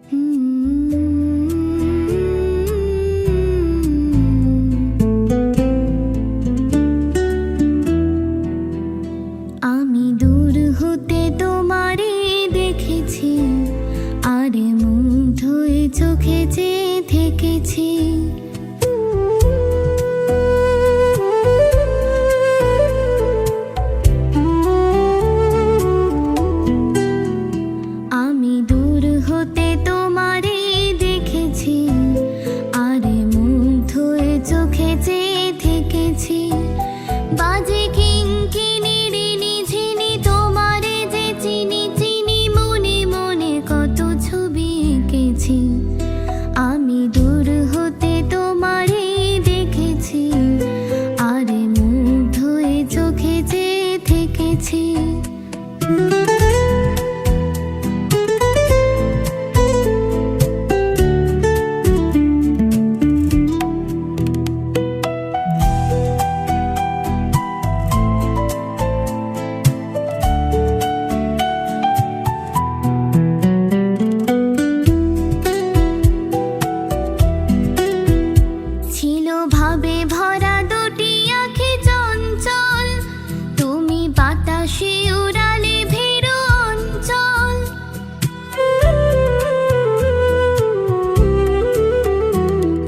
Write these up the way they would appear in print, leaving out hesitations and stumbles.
আমি দূর হতে তোমারে দেখেছি, আরে মুগ্ধ হয়ে চোখে চেয়ে থেকেছি। আমি দূর হতে তোমারে দেখেছি, আরে মুগ্ধ হয়ে চোখে চেয়ে থেকেছি। বাজে কিঙ্কিণীর নিঝিনি তোমারে যে চিনি চিনি, মনে মনে কত ছবি এঁকেছি। আমি দূর হতে তোমারে দেখেছি, আরে মুগ্ধ হয়ে চোখে চেয়ে থেকেছি। ছিল ভাবে ভরা দুটি আঁখি চঞ্চল, তুমি বাতাসে উড়ালে ভেরু অঞ্চল।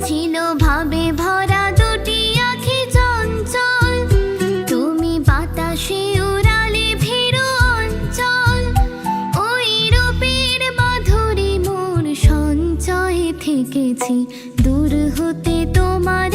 ছিল ভাবে ভরা দুটি আঁখি চঞ্চল, তুমি বাতাসে উড়ালে ভেরু অঞ্চল। ওই রূপের মাধুরী মোর সঞ্চয়ে থেকেছি, দূর হতে তোমার